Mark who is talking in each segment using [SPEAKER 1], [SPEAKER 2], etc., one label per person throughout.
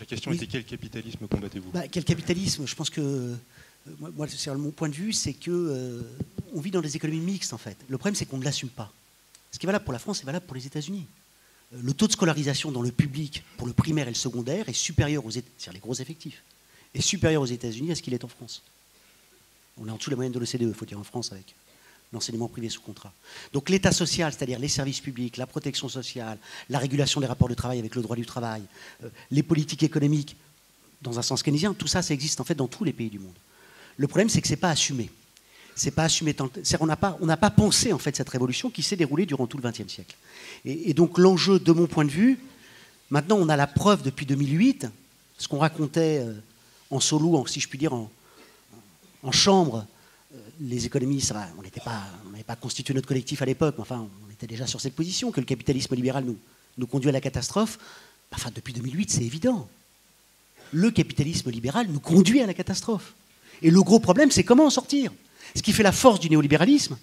[SPEAKER 1] La question était quel capitalisme combattez-vous?
[SPEAKER 2] Quel capitalisme? Je pense que, moi mon point de vue, c'est que on vit dans des économies mixtes, en fait. Le problème, c'est qu'on ne l'assume pas. Ce qui est valable pour la France est valable pour les États-Unis. Le taux de scolarisation dans le public, pour le primaire et le secondaire, est supérieur c'est-à-dire les gros effectifs, est supérieur aux États-Unis à ce qu'il est en France. On est en dessous de la moyenne de l'OCDE, il faut dire, en France, avec l'enseignement privé sous contrat. Donc l'État social, c'est-à-dire les services publics, la protection sociale, la régulation des rapports de travail avec le droit du travail, les politiques économiques, dans un sens keynésien, tout ça, ça existe en fait dans tous les pays du monde. Le problème, c'est que ce n'est pas assumé. C'est pas assumé. On n'a pas pensé en fait cette révolution qui s'est déroulée durant tout le XXe siècle. Et donc l'enjeu, de mon point de vue, maintenant on a la preuve depuis 2008, ce qu'on racontait en solo, si je puis dire, en chambre. Les économies, ça va, on n'avait pas constitué notre collectif à l'époque, mais enfin, on était déjà sur cette position, que le capitalisme libéral nous conduit à la catastrophe. Enfin, depuis 2008, c'est évident. Le capitalisme libéral nous conduit à la catastrophe. Et le gros problème, c'est comment en sortir. Ce qui fait la force du néolibéralisme,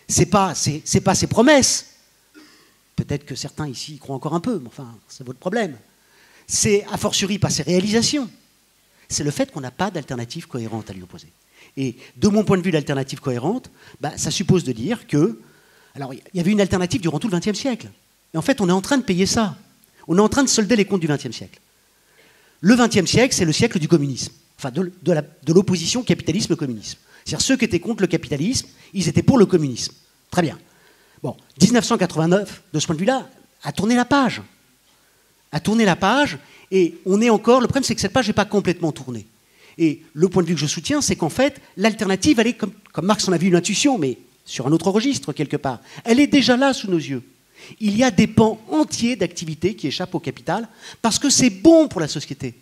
[SPEAKER 2] c'est pas ses promesses. Peut-être que certains ici y croient encore un peu, mais enfin, c'est votre problème. C'est, a fortiori, pas ses réalisations. C'est le fait qu'on n'a pas d'alternative cohérente à lui opposer. Et de mon point de vue, l'alternative cohérente, ça suppose de dire que... Alors, il y avait une alternative durant tout le XXe siècle. Et en fait, on est en train de payer ça. On est en train de solder les comptes du XXe siècle. Le XXe siècle, c'est le siècle du communisme. Enfin, de l'opposition capitalisme-communisme. C'est-à-dire, ceux qui étaient contre le capitalisme, ils étaient pour le communisme. Très bien. Bon, 1989, de ce point de vue-là, a tourné la page. A tourné la page, et on est encore... Le problème, c'est que cette page n'est pas complètement tournée. Et le point de vue que je soutiens, c'est qu'en fait, l'alternative, elle est, comme Marx en avait une intuition, mais sur un autre registre, quelque part. Elle est déjà là, sous nos yeux. Il y a des pans entiers d'activités qui échappent au capital, parce que c'est bon pour la société.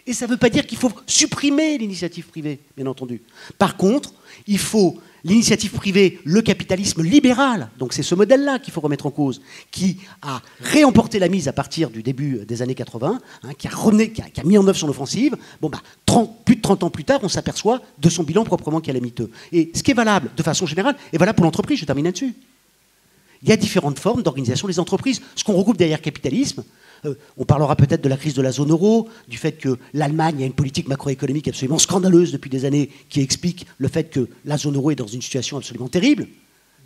[SPEAKER 2] Et ça ne veut pas dire qu'il faut supprimer l'initiative privée, bien entendu. Par contre, il faut l'initiative privée, le capitalisme libéral, donc c'est ce modèle-là qu'il faut remettre en cause, qui a réemporté la mise à partir du début des années 80, qui a mis en œuvre son offensive. Bon, plus de 30 ans plus tard, on s'aperçoit de son bilan proprement calamiteux. Et ce qui est valable, de façon générale, est valable pour l'entreprise, je termine là-dessus. Il y a différentes formes d'organisation des entreprises. Ce qu'on regroupe derrière capitalisme, on parlera peut-être de la crise de la zone euro, du fait que l'Allemagne a une politique macroéconomique absolument scandaleuse depuis des années qui explique le fait que la zone euro est dans une situation absolument terrible.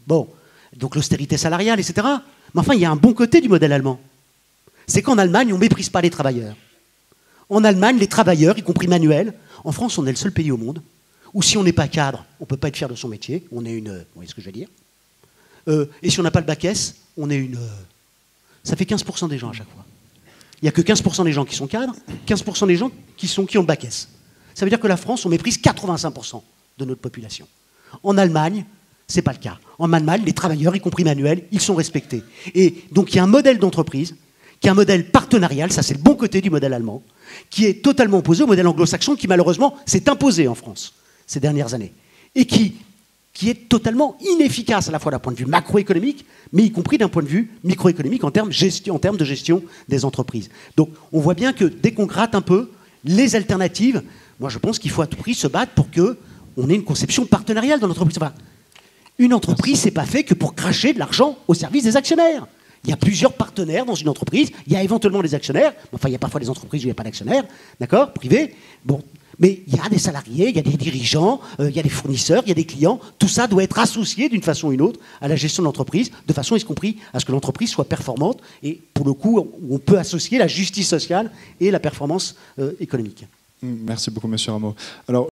[SPEAKER 2] Bon, donc l'austérité salariale, etc. Mais enfin, il y a un bon côté du modèle allemand. C'est qu'en Allemagne, on ne méprise pas les travailleurs. En Allemagne, les travailleurs, y compris manuels, en France, on est le seul pays au monde où si on n'est pas cadre, on ne peut pas être fier de son métier. On est une... Vous voyez ce que je veux dire? Et si on n'a pas le bac S, on est une... Ça fait 15% des gens à chaque fois. Il n'y a que 15% des gens qui sont cadres, 15% des gens qui ont le bac S. Ça veut dire que la France, on méprise 85% de notre population. En Allemagne, ce n'est pas le cas. En Allemagne, les travailleurs, y compris manuels, ils sont respectés. Et donc il y a un modèle d'entreprise, qui est un modèle partenarial, ça c'est le bon côté du modèle allemand, qui est totalement opposé au modèle anglo-saxon qui malheureusement s'est imposé en France ces dernières années. Et qui est totalement inefficace à la fois d'un point de vue macroéconomique, mais y compris d'un point de vue microéconomique en termes de gestion des entreprises. Donc on voit bien que dès qu'on gratte un peu, les alternatives, moi je pense qu'il faut à tout prix se battre pour qu'on ait une conception partenariale dans l'entreprise. Enfin, une entreprise, c'est pas fait que pour cracher de l'argent au service des actionnaires. Il y a plusieurs partenaires dans une entreprise, il y a éventuellement les actionnaires, enfin il y a parfois des entreprises où il n'y a pas d'actionnaires, d'accord, privés, bon. Mais il y a des salariés, il y a des dirigeants, il y a des fournisseurs, il y a des clients. Tout ça doit être associé d'une façon ou d'une autre à la gestion de l'entreprise, de façon, y compris, à ce que l'entreprise soit performante. Et pour le coup, on peut associer la justice sociale et la performance économique.
[SPEAKER 3] Merci beaucoup, Monsieur Rameau. Alors,